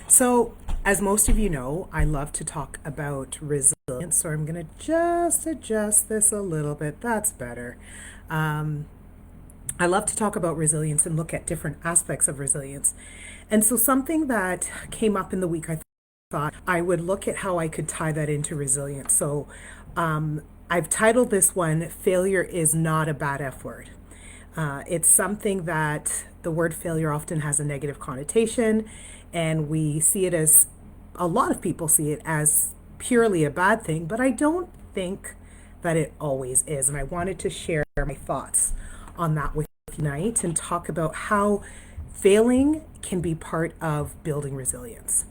So, as most of you know, I love to talk about resilience, so I'm going to just adjust this a little bit. That's better. Um, I love to talk about resilience and look at different aspects of resilience. And so, something that came up in the week, I thought I would look at how I could tie that into resilience. So, I've titled this one, Failure is Not a Bad F Word. It's something that the word failure often has a negative connotation, and we see it as a lot of people see it as purely a bad thing, but I don't think that it always is. And I wanted to share my thoughts on that with you tonight and talk about how failing can be part of building resilience.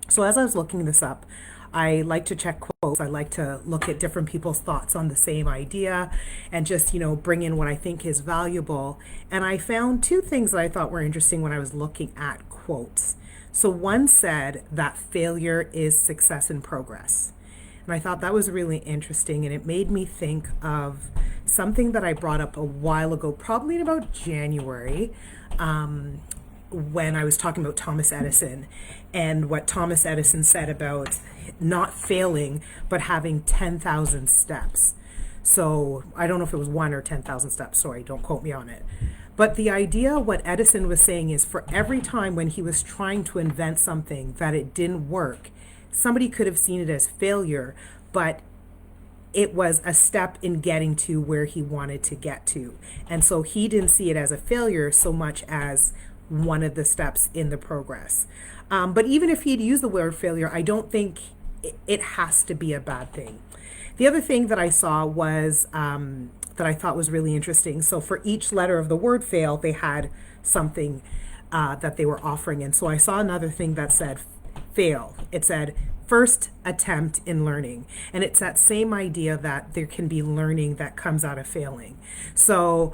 So as I was looking this up, I like to check quotes. I like to look at different people's thoughts on the same idea and just, bring in what I think is valuable. And I found two things that I thought were interesting when I was looking at quotes. So one said that failure is success in progress. And I thought that was really interesting, and it made me think of something that I brought up a while ago, probably in about January, when I was talking about Thomas Edison and what Thomas Edison said about not failing, but having 10,000 steps. So I don't know if it was one or 10,000 steps. Sorry, don't quote me on it. But the idea, what Edison was saying is for every time when he was trying to invent something that it didn't work, somebody could have seen it as failure, but it was a step in getting to where he wanted to get to. And so he didn't see it as a failure so much as one of the steps in the progress. But even if he'd used the word failure, I don't think it has to be a bad thing. The other thing that I saw was that I thought was really interesting. So for each letter of the word fail, they had something that they were offering. And so I saw another thing that said fail. It said first attempt in learning. And it's that same idea that there can be learning that comes out of failing. So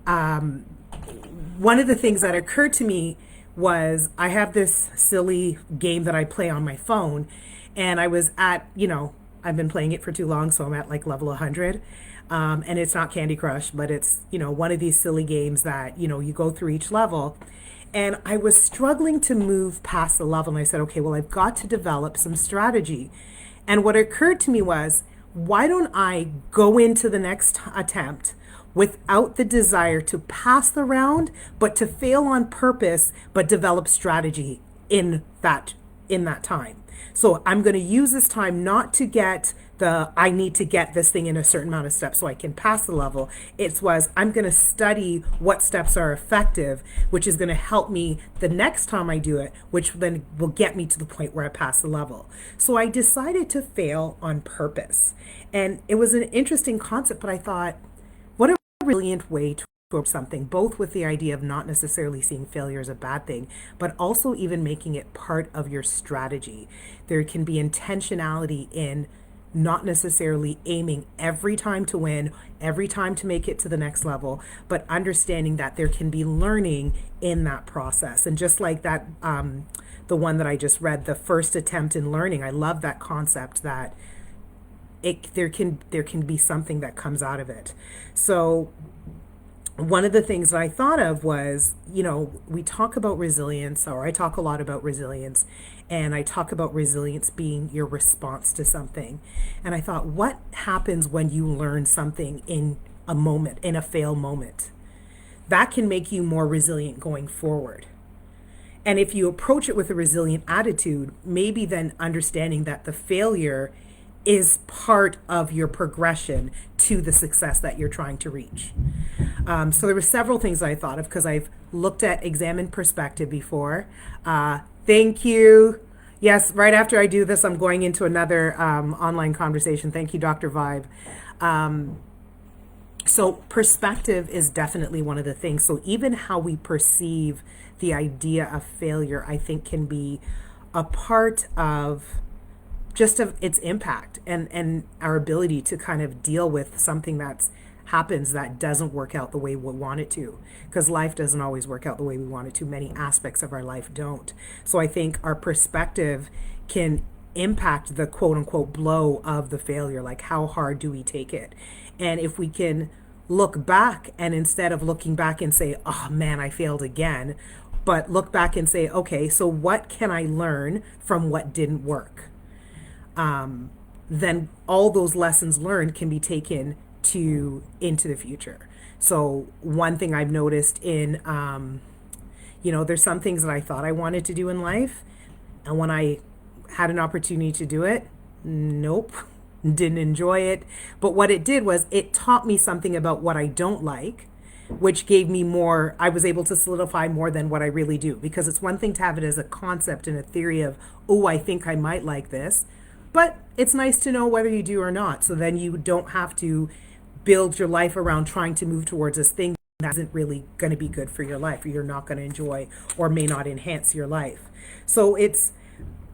one of the things that occurred to me was I have this silly game that I play on my phone, and I was at, I've been playing it for too long, so I'm at like level 100. And it's not Candy Crush, but it's, one of these silly games that, you go through each level. And I was struggling to move past the level, and I said, okay, well, I've got to develop some strategy. And what occurred to me was, why don't I go into the next attempt without the desire to pass the round, but to fail on purpose, but develop strategy in that time. So I'm going to use this time not to get I need to get this thing in a certain amount of steps so I can pass the level. I'm going to study what steps are effective, which is going to help me the next time I do it, which then will get me to the point where I pass the level. So I decided to fail on purpose. And it was an interesting concept, but I thought, what a brilliant way to approach something, both with the idea of not necessarily seeing failure as a bad thing, but also even making it part of your strategy. There can be intentionality in not necessarily aiming every time to win, every time to make it to the next level, but understanding that there can be learning in that process. And just like that, the one that I just read, the first attempt in learning, I love that concept that there can be something that comes out of it. So one of the things that I thought of was, we talk about resilience, or I talk a lot about resilience, and I talk about resilience being your response to something. And I thought, what happens when you learn something in a moment, in a fail moment? That can make you more resilient going forward. And if you approach it with a resilient attitude, maybe then understanding that the failure is part of your progression to the success that you're trying to reach. So there were several things I thought of because I've looked at examined perspective before. Thank you. Yes, right after I do this, I'm going into another online conversation. Thank you, Dr. Vibe. So perspective is definitely one of the things. So even how we perceive the idea of failure, I think can be a part of just of its impact and our ability to kind of deal with something that's happens that doesn't work out the way we want it to, because life doesn't always work out the way we want it to. Many aspects of our life don't. So I think our perspective can impact the quote unquote blow of the failure. Like, how hard do we take it? And if we can look back, and instead of looking back and say, oh man, I failed again, but look back and say, okay, so what can I learn from what didn't work? Then all those lessons learned can be taken to into the future. So one thing I've noticed in, there's some things that I thought I wanted to do in life, and when I had an opportunity to do it, nope, didn't enjoy it. But what it did was it taught me something about what I don't like, which gave me more, I was able to solidify more than what I really do. Because it's one thing to have it as a concept and a theory of, oh, I think I might like this. But it's nice to know whether you do or not. So then you don't have to build your life around trying to move towards this thing that isn't really going to be good for your life, or you're not going to enjoy, or may not enhance your life. So it's,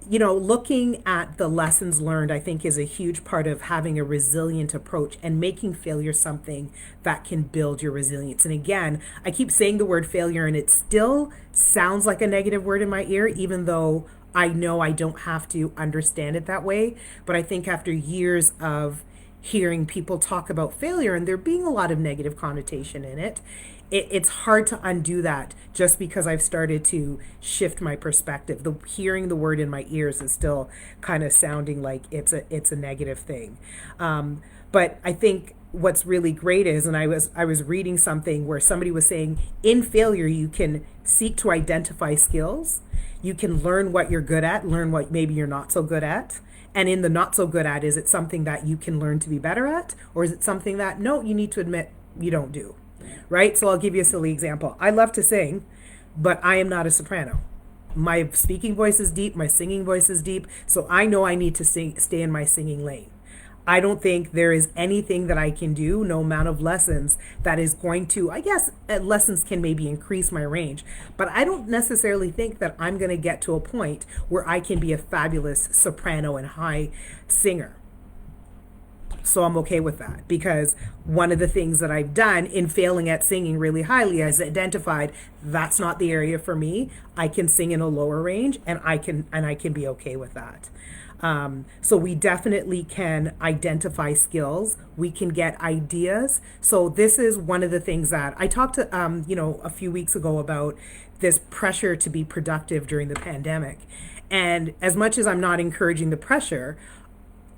looking at the lessons learned, I think, is a huge part of having a resilient approach and making failure something that can build your resilience. And again, I keep saying the word failure, and it still sounds like a negative word in my ear, even though I know I don't have to understand it that way. But I think after years of hearing people talk about failure and there being a lot of negative connotation in it, it's hard to undo that just because I've started to shift my perspective. The hearing the word in my ears is still kind of sounding like it's a negative thing. But I think what's really great is, and I was reading something where somebody was saying, in failure you can seek to identify skills, you can learn what you're good at, learn what maybe you're not so good at. And in the not so good at, is it something that you can learn to be better at? Or is it something that, no, you need to admit you don't do? Right? So I'll give you a silly example. I love to sing, but I am not a soprano. My speaking voice is deep. My singing voice is deep. So I know I need to stay in my singing lane. I don't think there is anything that I can do, no amount of lessons, that is going to, I guess lessons can maybe increase my range, but I don't necessarily think that I'm going to get to a point where I can be a fabulous soprano and high singer. So I'm okay with that, because one of the things that I've done in failing at singing really highly is identified that's not the area for me. I can sing in a lower range, and I can be okay with that. So we definitely can identify skills. We can get ideas. So this is one of the things that I talked to, a few weeks ago about this pressure to be productive during the pandemic. And as much as I'm not encouraging the pressure,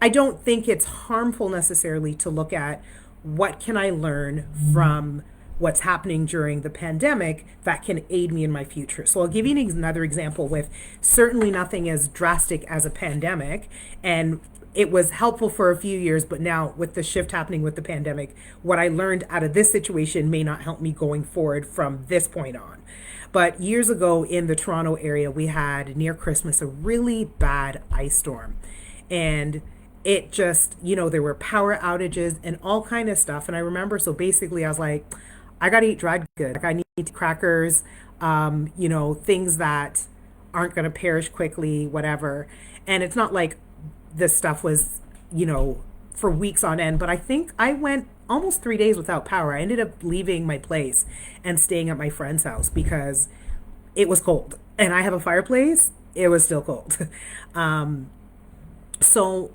I don't think it's harmful necessarily to look at what can I learn from what's happening during the pandemic that can aid me in my future. So I'll give you another example with certainly nothing as drastic as a pandemic. And it was helpful for a few years, but now with the shift happening with the pandemic, what I learned out of this situation may not help me going forward from this point on. But years ago in the Toronto area, we had near Christmas a really bad ice storm. And it just, there were power outages and all kind of stuff. And I remember, so basically I was like, I got to eat dried good. Like I need crackers, things that aren't going to perish quickly, whatever. And it's not like this stuff was, for weeks on end, but I think I went almost 3 days without power. I ended up leaving my place and staying at my friend's house because it was cold and I have a fireplace. It was still cold. So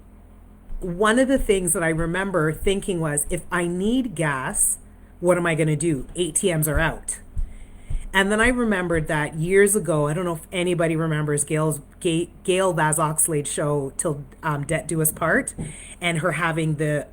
one of the things that I remember thinking was, if I need gas, what am I going to do? ATMs are out. And then I remembered that years ago, I don't know if anybody remembers Gail Vaz Oxlade's show, Till Death Do Us Part, and her having the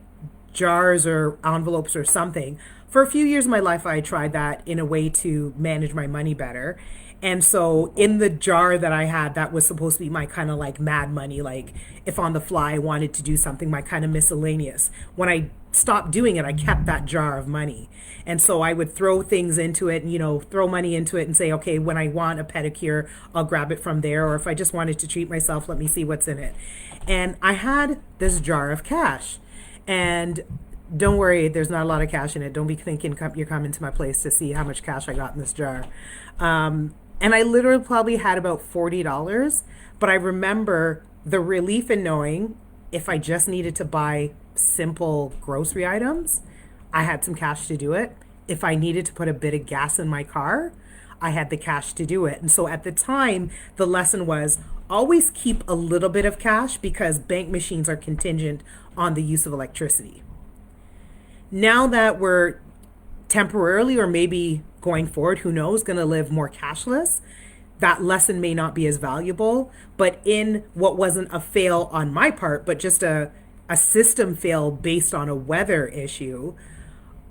jars or envelopes or something. For a few years of my life, I tried that in a way to manage my money better. And so in the jar that I had, that was supposed to be my kind of like mad money, like if on the fly I wanted to do something, my kind of miscellaneous. When I stopped doing it, I kept that jar of money. And so I would throw things into it, and, throw money into it and say, okay, when I want a pedicure, I'll grab it from there. Or if I just wanted to treat myself, let me see what's in it. And I had this jar of cash. And don't worry, there's not a lot of cash in it. Don't be thinking you're coming to my place to see how much cash I got in this jar. And I literally probably had about $40, but I remember the relief in knowing if I just needed to buy simple grocery items, I had some cash to do it. If I needed to put a bit of gas in my car, I had the cash to do it. And so at the time, the lesson was always keep a little bit of cash because bank machines are contingent on the use of electricity. Now that we're temporarily or maybe going forward, who knows, going to live more cashless, that lesson may not be as valuable. But in what wasn't a fail on my part, but just a system fail based on a weather issue,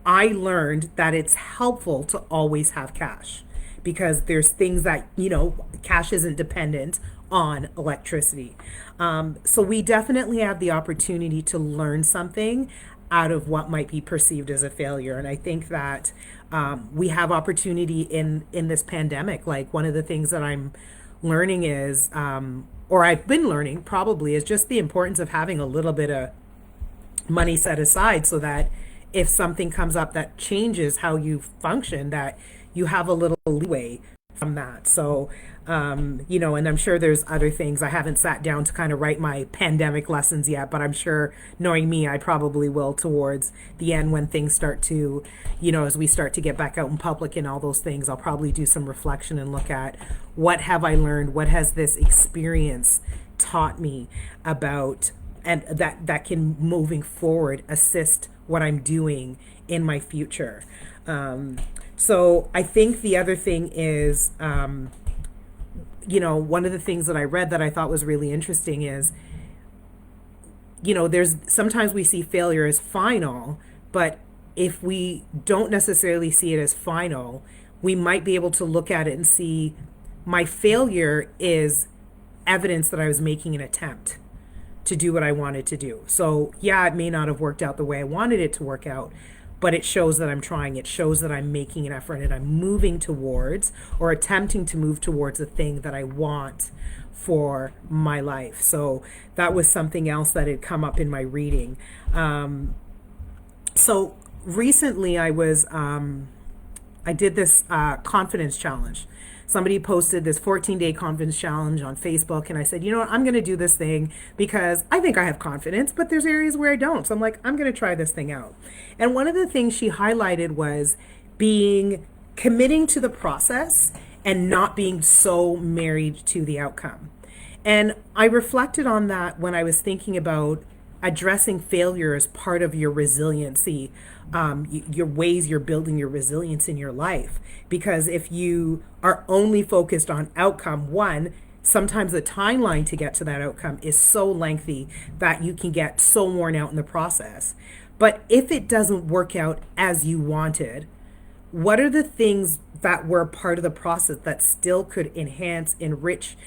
I learned that it's helpful to always have cash, because there's things that, cash isn't dependent on electricity. So we definitely have the opportunity to learn something out of what might be perceived as a failure. And I think that we have opportunity in this pandemic. Like, one of the things that I'm learning is, or I've been learning probably, is just the importance of having a little bit of money set aside, so that if something comes up that changes how you function, that you have a little leeway from that. So, and I'm sure there's other things. I haven't sat down to kind of write my pandemic lessons yet, but I'm sure, knowing me, I probably will towards the end, when things start to, as we start to get back out in public and all those things. I'll probably do some reflection and look at, what have I learned? What has this experience taught me about, and that can, moving forward, assist what I'm doing in my future. So I think the other thing is, one of the things that I read that I thought was really interesting is, there's sometimes we see failure as final, but if we don't necessarily see it as final, we might be able to look at it and see, my failure is evidence that I was making an attempt to do what I wanted to do. So yeah, it may not have worked out the way I wanted it to work out, but it shows that I'm trying. It shows that I'm making an effort and I'm moving towards, or attempting to move towards, a thing that I want for my life. So that was something else that had come up in my reading. So recently I did this confidence challenge. Somebody posted this 14-day confidence challenge on Facebook, and I said, what, I'm going to do this thing because I think I have confidence, but there's areas where I don't. So I'm like, I'm going to try this thing out. And one of the things she highlighted was committing to the process and not being so married to the outcome. And I reflected on that when I was thinking about addressing failure as part of your resiliency, your ways you're building your resilience in your life. Because if you are only focused on outcome, one, sometimes the timeline to get to that outcome is so lengthy that you can get so worn out in the process. But if it doesn't work out as you wanted, what are the things that were part of the process that still could enhance, enrich,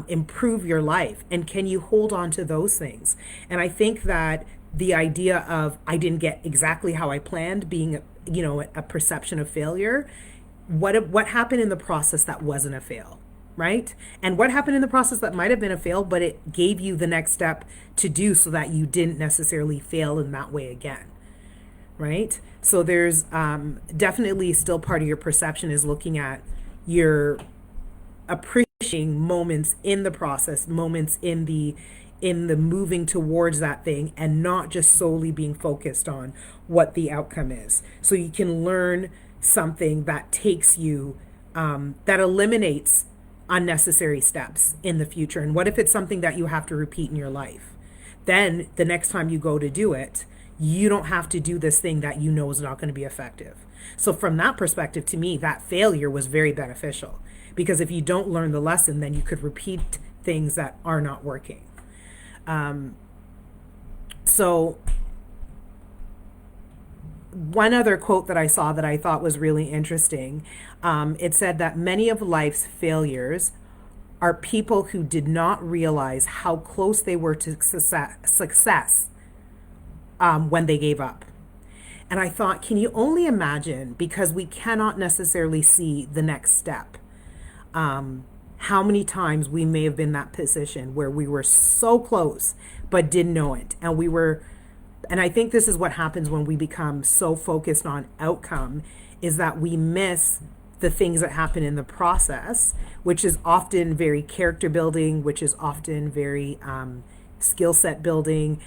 improve your life? And can you hold on to those things? And I think that the idea of, I didn't get exactly how I planned, being a perception of failure. What happened in the process that wasn't a fail, right? And what happened in the process that might have been a fail, but it gave you the next step to do, so that you didn't necessarily fail in that way again, right? So there's definitely still part of your perception is looking at your appreciating moments in the process, moments in the moving towards that thing, and not just solely being focused on what the outcome is. So you can learn something that takes you, that eliminates unnecessary steps in the future. And what if it's something that you have to repeat in your life? Then the next time you go to do it, you don't have to do this thing that is not going to be effective. So from that perspective, to me, that failure was very beneficial, because if you don't learn the lesson, then you could repeat things that are not working. So one other quote that I saw that I thought was really interesting, it said that many of life's failures are people who did not realize how close they were to success when they gave up. And I thought, can you only imagine, because we cannot necessarily see the next step, how many times we may have been in that position where we were so close but didn't know it. And I think this is what happens when we become so focused on outcome, is that we miss the things that happen in the process, which is often very character building, which is often very skill set building.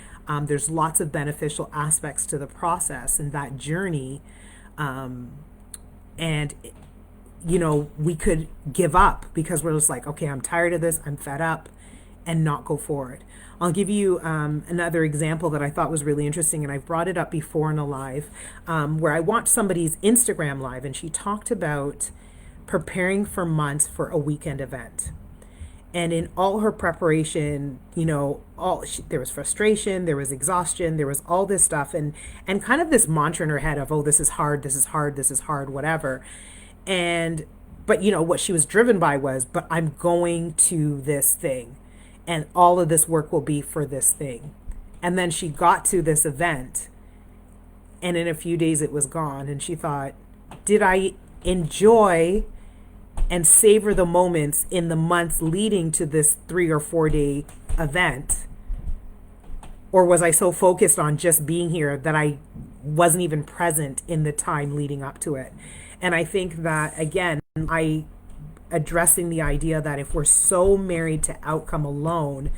There's lots of beneficial aspects to the process and that journey. And we could give up because we're just like, okay, I'm tired of this. I'm fed up. and not go forward. I'll give you another example that I thought was really interesting, and I've brought it up before in a live, where I watched somebody's Instagram live, and she talked about preparing for months for a weekend event. And in all her preparation, there was frustration, there was exhaustion, there was all this stuff, and kind of this mantra in her head of, oh, this is hard, this is hard, this is hard, whatever. And but what she was driven by was, but I'm going to this thing, and all of this work will be for this thing. And then she got to this event, and in a few days it was gone, and she thought, did I enjoy and savor the moments in the months leading to this 3 or 4 day event? Or was I so focused on just being here that I wasn't even present in the time leading up to it? And I think that, again, I addressing the idea that if we're so married to outcome alone,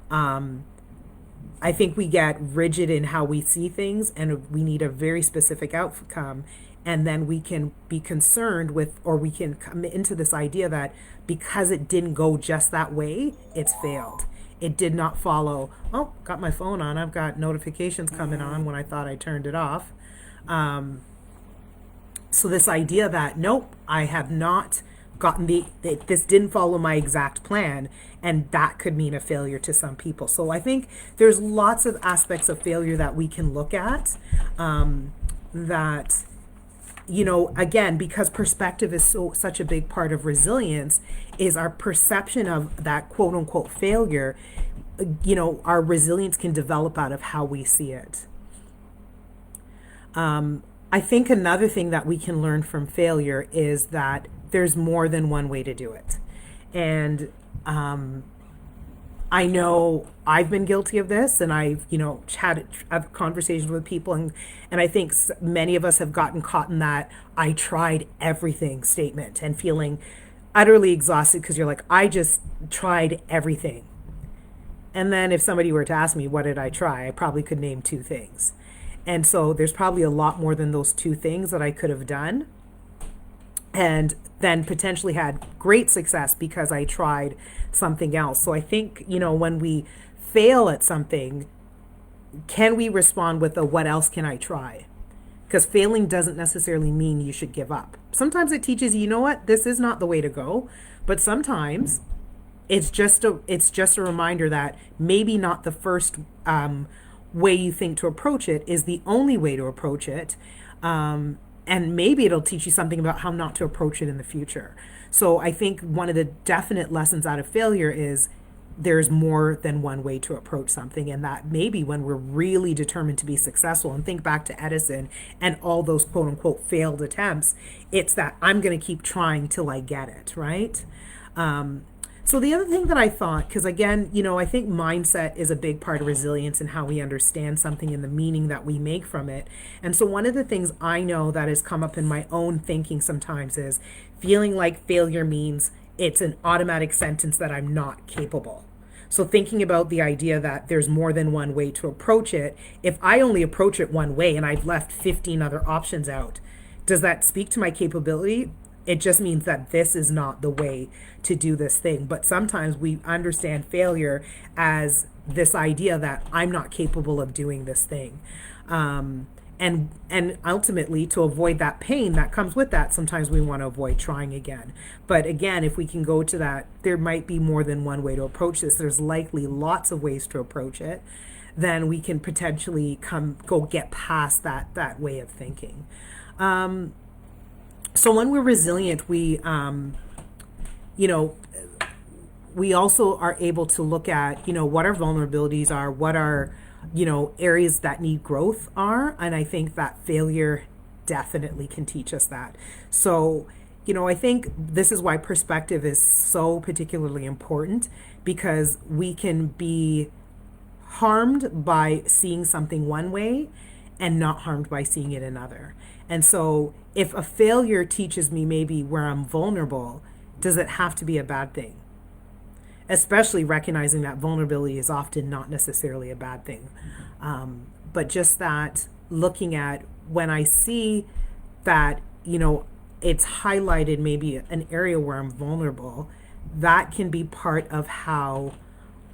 I think we get rigid in how we see things, and we need a very specific outcome. And then we can be concerned with, or we can come into this idea that because it didn't go just that way, it's failed. It did not follow. Oh, got my phone on. I've got notifications coming on when I thought I turned it off. So this idea that, nope, I have not gotten this didn't follow my exact plan, and that could mean a failure to some people. So I think there's lots of aspects of failure that we can look at, that, again, because perspective is such a big part of resilience, is our perception of that quote unquote failure. Our resilience can develop out of how we see it. I think another thing that we can learn from failure is that there's more than one way to do it. And I know I've been guilty of this, and I've had conversations with people, and I think many of us have gotten caught in that I tried everything statement, and feeling utterly exhausted because you're like, I just tried everything. And then if somebody were to ask me, what did I try? I probably could name 2 things. And so there's probably a lot more than those 2 things that I could have done, and then potentially had great success because I tried something else. So I think, when we fail at something, can we respond with a, what else can I try? Because failing doesn't necessarily mean you should give up. Sometimes it teaches you know what, this is not the way to go. But sometimes it's just a reminder that maybe not the first way you think to approach it is the only way to approach it. And maybe it'll teach you something about how not to approach it in the future. So I think one of the definite lessons out of failure is there's more than one way to approach something. And that maybe when we're really determined to be successful, and think back to Edison and all those quote unquote failed attempts, it's that I'm going to keep trying till I get it, right? So the other thing that I thought, because again, I think mindset is a big part of resilience and how we understand something and the meaning that we make from it. And so one of the things I know that has come up in my own thinking sometimes is feeling like failure means it's an automatic sentence that I'm not capable. So thinking about the idea that there's more than one way to approach it, if I only approach it one way and I've left 15 other options out, does that speak to my capability? It just means that this is not the way to do this thing. But sometimes we understand failure as this idea that I'm not capable of doing this thing. And ultimately, to avoid that pain that comes with that, sometimes we want to avoid trying again. But again, if we can go to that, there might be more than one way to approach this. There's likely lots of ways to approach it. Then we can potentially go get past that way of thinking. So when we're resilient, we also are able to look at, what our vulnerabilities are, what our, areas that need growth are. And I think that failure definitely can teach us that. So, I think this is why perspective is so particularly important, because we can be harmed by seeing something one way and not harmed by seeing it another. And so if a failure teaches me maybe where I'm vulnerable, does it have to be a bad thing? Especially recognizing that vulnerability is often not necessarily a bad thing. But just that looking at when I see that, it's highlighted maybe an area where I'm vulnerable, that can be part of how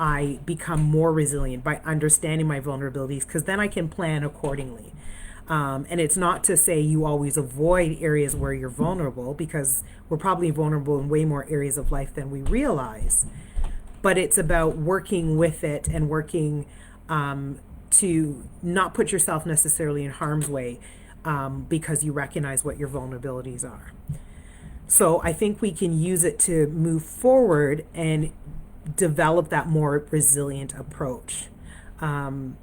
I become more resilient by understanding my vulnerabilities, because then I can plan accordingly. And it's not to say you always avoid areas where you're vulnerable, because we're probably vulnerable in way more areas of life than we realize. But it's about working with it and working to not put yourself necessarily in harm's way, because you recognize what your vulnerabilities are. So I think we can use it to move forward and develop that more resilient approach. And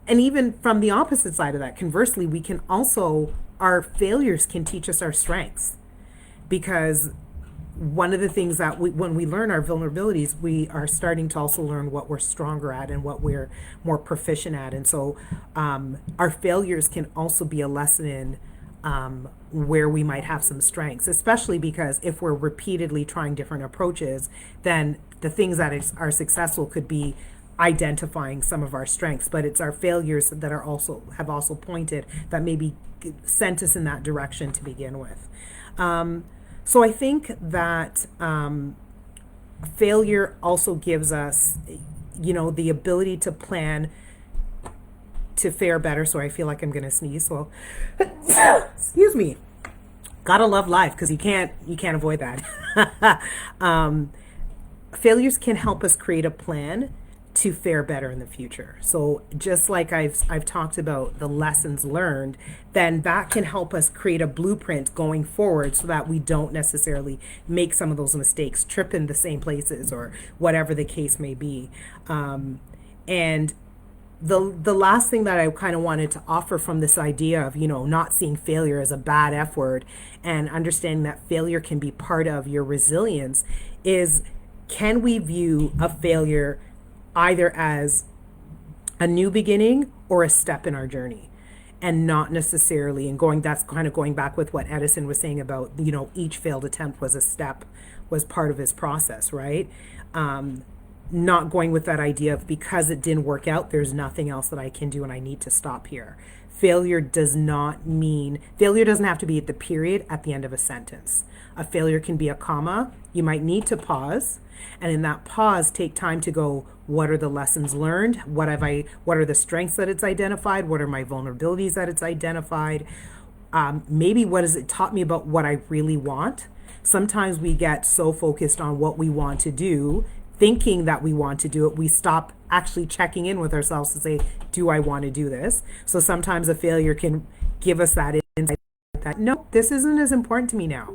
even from the opposite side of that, conversely, we can also, our failures can teach us our strengths, because one of the things that when we learn our vulnerabilities, we are starting to also learn what we're stronger at and what we're more proficient at. And so our failures can also be a lesson in where we might have some strengths, especially because if we're repeatedly trying different approaches, then the things that are successful could be identifying some of our strengths, but it's our failures that are also have also pointed that maybe sent us in that direction to begin with. So I think that failure also gives us, the ability to plan to fare better. So I feel like I'm going to sneeze. So excuse me. Gotta love life, because you can't avoid that. Failures can help us create a plan to fare better in the future. So just like I've talked about the lessons learned, then that can help us create a blueprint going forward, so that we don't necessarily make some of those mistakes, trip in the same places, or whatever the case may be. And the last thing that I kind of wanted to offer from this idea of, not seeing failure as a bad F word, and understanding that failure can be part of your resilience, is, can we view a failure either as a new beginning or a step in our journey, and not necessarily, and that's kind of going back with what Edison was saying about, each failed attempt was a step, was part of his process, right? Not going with that idea of, because it didn't work out, there's nothing else that I can do and I need to stop here. Failure doesn't have to be at the period at the end of a sentence. A failure can be a comma. You might need to pause, and in that pause, take time to go, what are the lessons learned? What are the strengths that it's identified? What are my vulnerabilities that it's identified? Maybe what has it taught me about what I really want? Sometimes we get so focused on what we want to do, thinking that we want to do it, we stop actually checking in with ourselves to say, do I want to do this? So sometimes a failure can give us that insight that, no, this isn't as important to me now.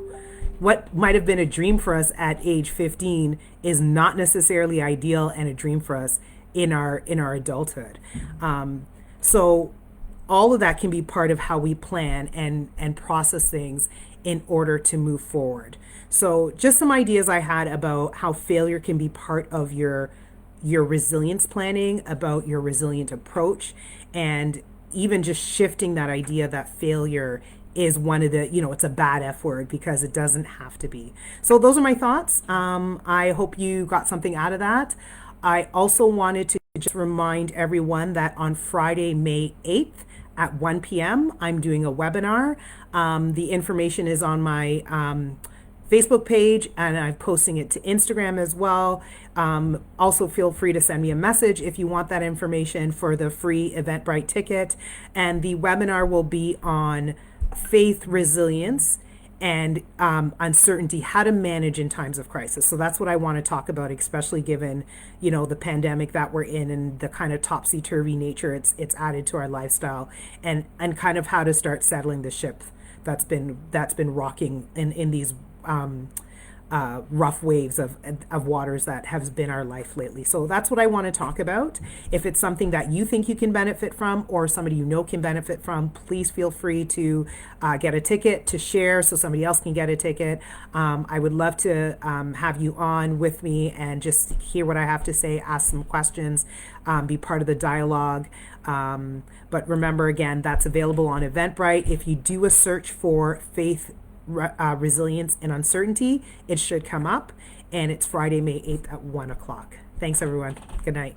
What might have been a dream for us at age 15 is not necessarily ideal and a dream for us in our adulthood. So all of that can be part of how we plan and process things in order to move forward. So just some ideas I had about how failure can be part of your resilience planning, about your resilient approach, and even just shifting that idea that failure is one of the, it's a bad F word, because it doesn't have to be. So those are my thoughts. I hope you got something out of that. I also wanted to just remind everyone that on Friday, May 8th at 1 p.m., I'm doing a webinar. The information is on my Facebook page, and I'm posting it to Instagram as well. Also, feel free to send me a message if you want that information for the free Eventbrite ticket. And the webinar will be on faith, resilience, and uncertainty, how to manage in times of crisis. So that's what I want to talk about, especially given, the pandemic that we're in and the kind of topsy-turvy nature it's added to our lifestyle, and kind of how to start settling the ship that's been rocking in these rough waves of waters that has been our life lately. So that's what I want to talk about. If it's something that you think you can benefit from, or somebody can benefit from, please feel free to get a ticket to share so somebody else can get a ticket. I would love to have you on with me and just hear what I have to say, ask some questions, be part of the dialogue. But remember, again, that's available on Eventbrite. If you do a search for faith, resilience, and uncertainty, it should come up, and it's Friday, May 8th at 1 o'clock. Thanks, everyone. Good night.